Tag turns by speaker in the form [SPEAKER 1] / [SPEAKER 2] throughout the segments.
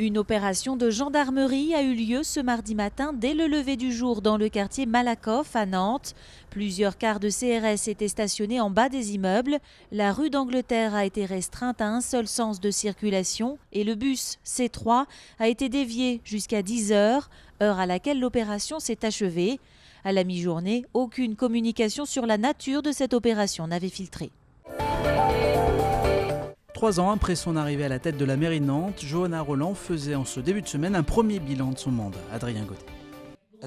[SPEAKER 1] Une opération de gendarmerie a eu lieu ce mardi matin dès le lever du jour dans le quartier Malakoff à Nantes. Plusieurs cars de CRS étaient stationnés en bas des immeubles. La rue d'Angleterre a été restreinte à un seul sens de circulation et le bus C3 a été dévié jusqu'à 10 heures, heure à laquelle l'opération s'est achevée. À la mi-journée, aucune communication sur la nature de cette opération n'avait filtré.
[SPEAKER 2] 3 ans après son arrivée à la tête de la mairie de Nantes, Johanna Rolland faisait en ce début de semaine un premier bilan de son mandat. Adrien Godet.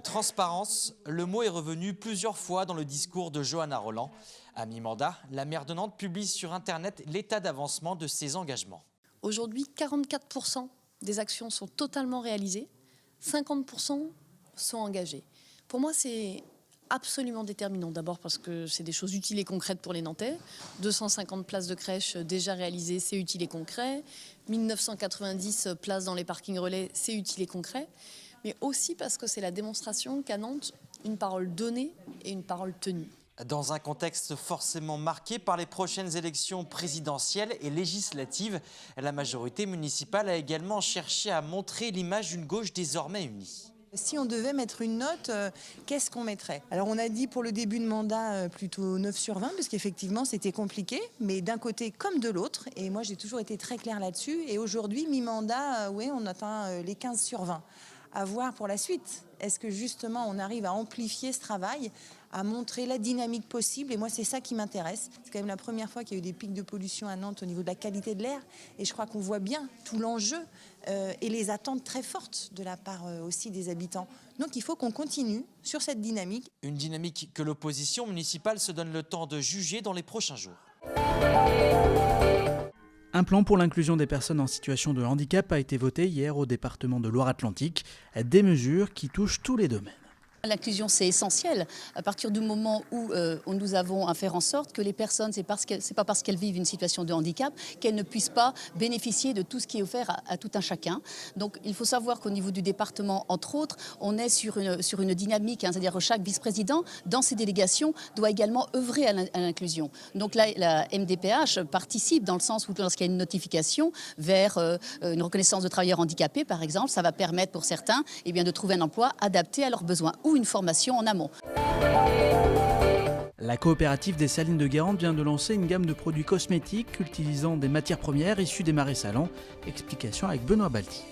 [SPEAKER 3] Transparence, le mot est revenu plusieurs fois dans le discours de Johanna Rolland. À mi-mandat, la maire de Nantes publie sur Internet l'état d'avancement de ses engagements.
[SPEAKER 4] Aujourd'hui, 44% des actions sont totalement réalisées, 50% sont engagées. Pour moi, c'est absolument déterminant. D'abord parce que c'est des choses utiles et concrètes pour les Nantais. 250 places de crèche déjà réalisées, c'est utile et concret. 1990 places dans les parkings relais, c'est utile et concret. Mais aussi parce que c'est la démonstration qu'à Nantes, une parole donnée et une parole tenue.
[SPEAKER 3] Dans un contexte forcément marqué par les prochaines élections présidentielles et législatives, la majorité municipale a également cherché à montrer l'image d'une gauche désormais unie.
[SPEAKER 5] Si on devait mettre une note, qu'est-ce qu'on mettrait? Alors on a dit pour le début de mandat plutôt 9 sur 20, parce qu'effectivement c'était compliqué, mais d'un côté comme de l'autre. Et moi j'ai toujours été très claire là-dessus. Et aujourd'hui, mi-mandat, oui, on atteint les 15 sur 20. À voir pour la suite. Est-ce que justement on arrive à amplifier ce travail, à montrer la dynamique possible? Et moi c'est ça qui m'intéresse. C'est quand même la première fois qu'il y a eu des pics de pollution à Nantes au niveau de la qualité de l'air. Et je crois qu'on voit bien tout l'enjeu et les attentes très fortes de la part aussi des habitants. Donc il faut qu'on continue sur cette dynamique.
[SPEAKER 3] Une dynamique que l'opposition municipale se donne le temps de juger dans les prochains jours.
[SPEAKER 2] Un plan pour l'inclusion des personnes en situation de handicap a été voté hier au département de Loire-Atlantique. Des mesures qui touchent tous les domaines.
[SPEAKER 6] L'inclusion, c'est essentiel. À partir du moment où nous avons à faire en sorte que les personnes, c'est pas parce qu'elles vivent une situation de handicap qu'elles ne puissent pas bénéficier de tout ce qui est offert à tout un chacun. Donc il faut savoir qu'au niveau du département, entre autres, on est sur une dynamique, c'est-à-dire que chaque vice-président, dans ses délégations, doit également œuvrer à l'inclusion. Donc là, la MDPH participe dans le sens où lorsqu'il y a une notification vers une reconnaissance de travailleurs handicapés, par exemple, ça va permettre pour certains de trouver un emploi adapté à leurs besoins ou une formation en amont.
[SPEAKER 2] La coopérative des Salines de Guérande vient de lancer une gamme de produits cosmétiques utilisant des matières premières issues des marais salants. Explication avec Benoît Baldi.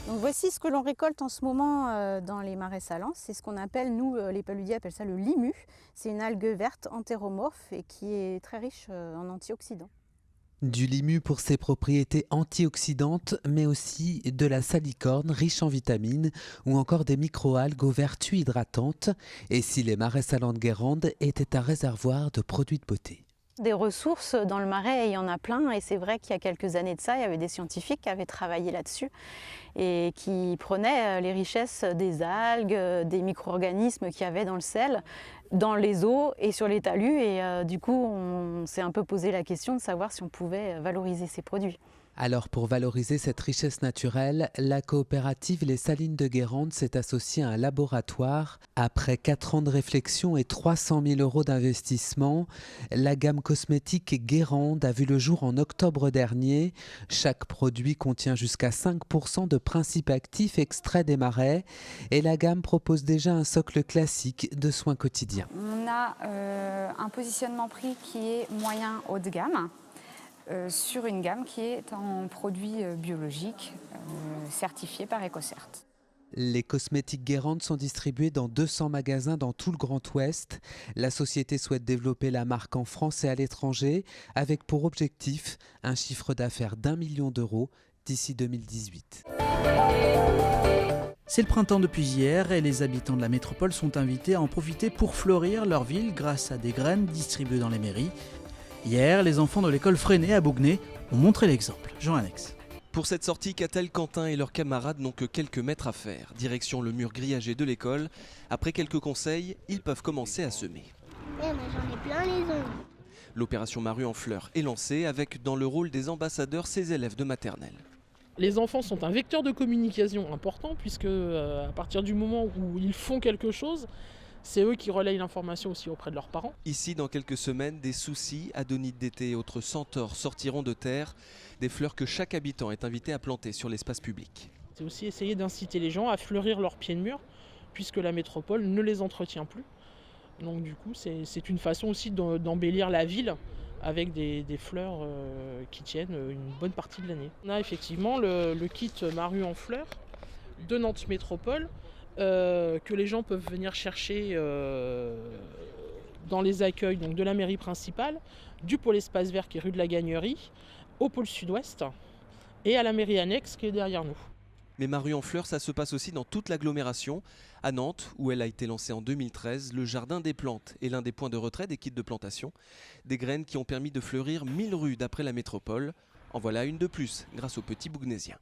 [SPEAKER 7] Donc voici ce que l'on récolte en ce moment dans les marais salants. C'est ce qu'on appelle, nous les paludiers appellent ça le limu. C'est une algue verte entéromorphe et qui est très riche en antioxydants.
[SPEAKER 8] Du limu pour ses propriétés antioxydantes, mais aussi de la salicorne riche en vitamines ou encore des microalgues aux vertus hydratantes. Et si les marais salants de Guérande étaient un réservoir de produits de beauté.
[SPEAKER 7] Des ressources dans le marais, il y en a plein et c'est vrai qu'il y a quelques années de ça, il y avait des scientifiques qui avaient travaillé là-dessus et qui prenaient les richesses des algues, des micro-organismes qu'il y avait dans le sel, dans les eaux et sur les talus et du coup on s'est un peu posé la question de savoir si on pouvait valoriser ces produits.
[SPEAKER 8] Alors pour valoriser cette richesse naturelle, la coopérative Les Salines de Guérande s'est associée à un laboratoire. Après 4 ans de réflexion et 300 000 € d'investissement, la gamme cosmétique Guérande a vu le jour en octobre dernier. Chaque produit contient jusqu'à 5% de principes actifs extraits des marais et la gamme propose déjà un socle classique de soins quotidiens.
[SPEAKER 9] On a un positionnement prix qui est moyen haut de gamme. Sur une gamme qui est en produits biologiques certifiés par EcoCert.
[SPEAKER 8] Les cosmétiques Guérande sont distribués dans 200 magasins dans tout le Grand Ouest. La société souhaite développer la marque en France et à l'étranger avec pour objectif un chiffre d'affaires d'1 million d'euros d'ici 2018.
[SPEAKER 2] C'est le printemps depuis hier et les habitants de la métropole sont invités à en profiter pour fleurir leur ville grâce à des graines distribuées dans les mairies. Hier, les enfants de l'école Freinet à Bouguenais ont montré l'exemple. Jean-Alex.
[SPEAKER 10] Pour cette sortie, Catel, Quentin et leurs camarades n'ont que quelques mètres à faire. Direction le mur grillagé de l'école. Après quelques conseils, ils peuvent commencer à semer.
[SPEAKER 11] Ouais, moi j'en ai plein les ongles.
[SPEAKER 10] L'opération Maru en fleurs est lancée avec dans le rôle des ambassadeurs ces élèves de maternelle.
[SPEAKER 12] Les enfants sont un vecteur de communication important puisque à partir du moment où ils font quelque chose, c'est eux qui relayent l'information aussi auprès de leurs parents.
[SPEAKER 10] Ici, dans quelques semaines, des soucis, adonites d'été et autres centaures sortiront de terre. Des fleurs que chaque habitant est invité à planter sur l'espace public.
[SPEAKER 12] C'est aussi essayer d'inciter les gens à fleurir leurs pieds de mur, puisque la métropole ne les entretient plus. Donc du coup, c'est une façon aussi d'embellir la ville avec des fleurs qui tiennent une bonne partie de l'année. On a effectivement le kit Ma rue en fleurs de Nantes Métropole que les gens peuvent venir chercher dans les accueils donc de la mairie principale, du pôle espace vert qui est rue de la Gagnerie, au pôle sud-ouest et à la mairie annexe qui est derrière nous.
[SPEAKER 10] Mais Ma rue en fleurs, ça se passe aussi dans toute l'agglomération. À Nantes, où elle a été lancée en 2013, le Jardin des plantes est l'un des points de retrait des kits de plantation. Des graines qui ont permis de fleurir 1000 rues d'après la métropole. En voilà une de plus grâce aux petits Bougnesiens.